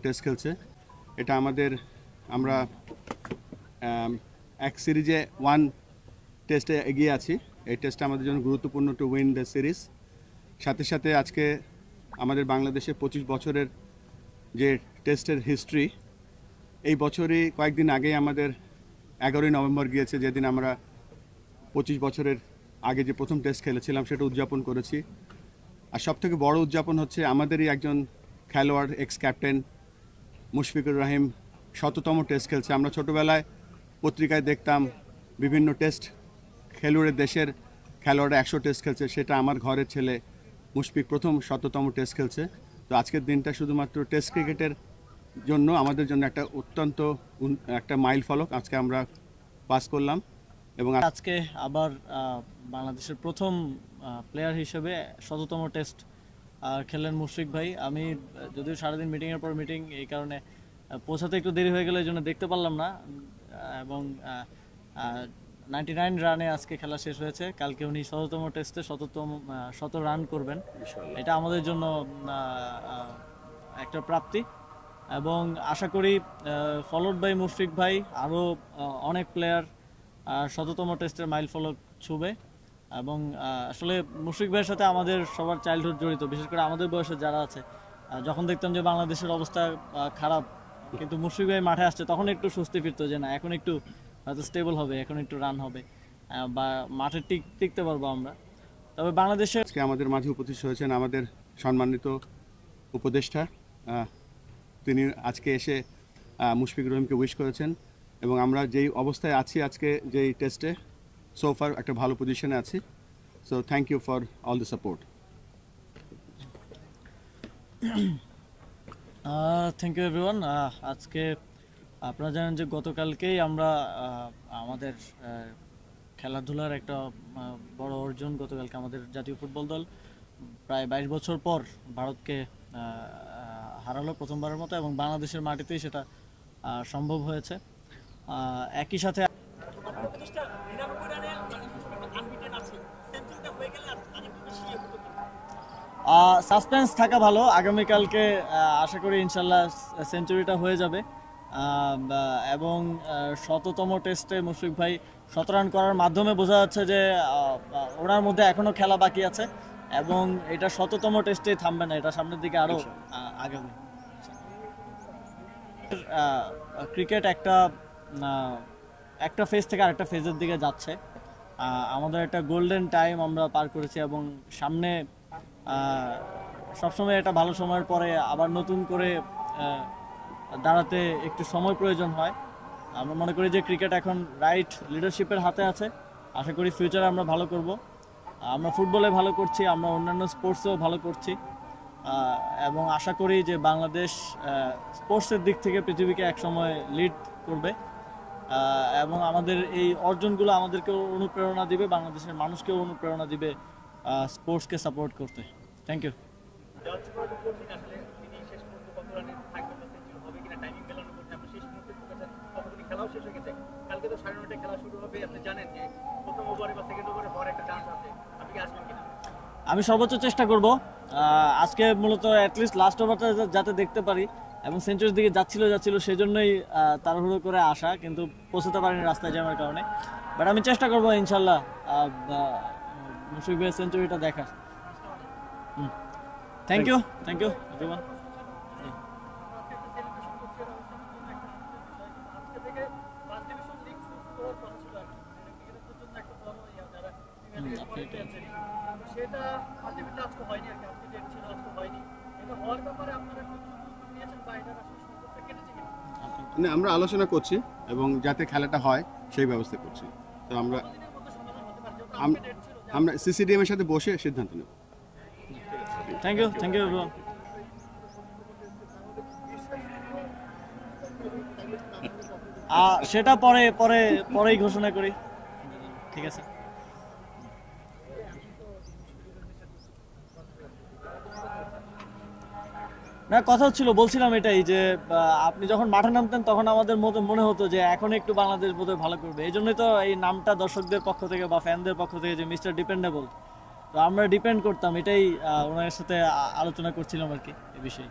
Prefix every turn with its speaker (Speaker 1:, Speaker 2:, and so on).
Speaker 1: Test খেলছে। এটা আমরা এক সিরিজে 1 টেস্টে এগিয়ে আছি। এই টেস্টটা আমাদের জন্য গুরুত্বপূর্ণ টু উইন দ্য সিরিজ। সাথে সাথে আজকে আমাদের বাংলাদেশে 25 বছরের যে টেস্টের হিস্ট্রি, এই বছরই কয়েকদিন আগেই আমাদের 11ই নভেম্বর গিয়েছে, যেদিন আমরা 25 বছরের আগে যে প্রথম টেস্ট খেলেছিলাম সেটা উদযাপন করেছি। আর সবথেকে বড় উদযাপন হচ্ছে আমাদেরই একজন খেলোয়াড়, x captain Mushfiqur Rahim 100তম test খেলছে। আমরা ছোটোবেলায় পত্রিকায় দেখতাম বিভিন্ন টেস্ট খেলুড়ে দেশের খেলোয়াড়রা 100 টেস্ট খেলছে, সেটা আমার ঘরের ছেলে মুশফিক প্রথম 100তম টেস্ট খেলছে। তো আজকের দিনটা শুধুমাত্র টেস্ট ক্রিকেটের জন্য আমাদের জন্য একটা অত্যন্ত একটা মাইল ফলক আজকে আমরা পাস করলাম। এবং
Speaker 2: আজকে আবার বাংলাদেশের প্রথম প্লেয়ার হিসেবে 100তম টেস্ট খেললেন মুশফিক ভাই। আমি যদিও সারাদিন মিটিংয়ের পর মিটিং, এই কারণে পৌঁছাতে একটু দেরি হয়ে গেল, এই জন্য দেখতে পারলাম না। এবং 99 রানে আজকে খেলা শেষ হয়েছে। কালকে উনি 100তম টেস্টে 100 রান করবেন, এটা আমাদের জন্য একটা প্রাপ্তি। এবং আশা করি ফলোড বাই মুশফিক ভাই আরও অনেক প্লেয়ার 100তম টেস্টের মাইল ফলক ছুবে। এবং আসলে মুশফিক ভাইয়ের সাথে আমাদের সবার চাইল্ডহুড জড়িত, বিশেষ করে আমাদের বয়সে যারা আছে। যখন দেখতাম যে বাংলাদেশের অবস্থা খারাপ, কিন্তু মুশফিক ভাই মাঠে আসছে, তখন একটু স্বস্তি ফিরতো যে না, এখন একটু হয়তো স্টেবল হবে, এখন একটু রান হবে বা মাঠে টিকতে পারবো আমরা। তবে বাংলাদেশের
Speaker 1: আজকে আমাদের মাঝে উপস্থিত হয়েছেন আমাদের সম্মানিত উপদেষ্টা। তিনি আজকে এসে মুশফিক রহিমকে উইশ করেছেন। এবং আমরা যেই অবস্থায় আছি আজকে যেই টেস্টে, সোফার একটা ভালো পজিশনে আছি। So thank you for all the support.
Speaker 2: Thank you everyone. আজকে আপনারা জানেন যে গতকালকেই আমরা আমাদের খেলাধুলার একটা বড় অর্জন, গতকালকে আমাদের জাতীয় ফুটবল দল প্রায় 22 বছর পর ভারতকে হারালো প্রথমবারের মতো, এবং বাংলাদেশের মাটিতেই সেটা সম্ভব হয়েছে। একই সাথে সাসপেন্স থাকা ভালো। আগামীকালকে আশা করি ইনশাল্লাহ সেঞ্চুরিটা হয়ে যাবে। এবং 100তম টেস্টে মুশফিক ভাই 100 রান করার মাধ্যমে বোঝা যাচ্ছে যে ওনার মধ্যে এখনও খেলা বাকি আছে, এবং এটা 100তম টেস্টেই থামবে না, এটা সামনের দিকে আরও আগাবে। ক্রিকেট একটা ফেজ থেকে আরেকটা ফেজের দিকে যাচ্ছে। আমাদের একটা গোল্ডেন টাইম আমরা পার করেছি, এবং সামনে সবসময় একটা ভালো সময়ের পরে আবার নতুন করে দাঁড়াতে একটু সময় প্রয়োজন হয়। আমরা মনে করি যে ক্রিকেট এখন রাইট লিডারশিপের হাতে আছে। আশা করি ফিউচারে আমরা ভালো করব। আমরা ফুটবলে ভালো করছি, আমরা অন্যান্য স্পোর্টসেও ভালো করছি, এবং আশা করি যে বাংলাদেশ স্পোর্টসের দিক থেকে পৃথিবীকে একসময় লিড করবে। এবং আমাদের এই অর্জনগুলো আমাদেরকেও অনুপ্রেরণা দিবে, বাংলাদেশের মানুষকেও অনুপ্রেরণা দিবে স্পোর্টসকে সাপোর্ট করতে। Thank you. আমি সর্বোচ্চ চেষ্টা করব। আজকে মূলত অ্যাটলিস্ট লাস্ট ওভারটা যাতে দেখতে পারি, এবং সেঞ্চুরির দিকে যাচ্ছিল সেজন্যই তাড়াহুড়ো করে আসা, কিন্তু পৌঁছতে পারিনি রাস্তায় জ্যামের কারণে। বাট আমি চেষ্টা করবো ইনশাল্লাহ মুশফিক ভাইয়ের সেঞ্চুরিটা দেখার। Thank you everyone.
Speaker 1: আমরা আলোচনা করছি এবং যাতে খেলাটা হয় সেই ব্যবস্থা করছি। তো আমরা সিসিডিএম এর সাথে বসে সিদ্ধান্ত নেব।
Speaker 2: Thank you everyone. সেটা পরেই ঘোষণা করি, ঠিক আছে? না, কথা হচ্ছিল, বলছিলাম এটাই যে আপনি যখন মাঠে নামতেন তখন আমাদের মনে হতো যে এখন একটু বাংলাদেশ বোধহয় ভালো করবে। এই জন্যই তো এই নামটা দর্শকদের পক্ষ থেকে বা ফ্যানদের পক্ষ থেকে যে মিস্টার ডিপেন্ডেবল, তো আমরা ডিপেন্ড করতাম, এটাই ওনার সাথে আলোচনা করছিলাম আর কি এই বিষয়ে।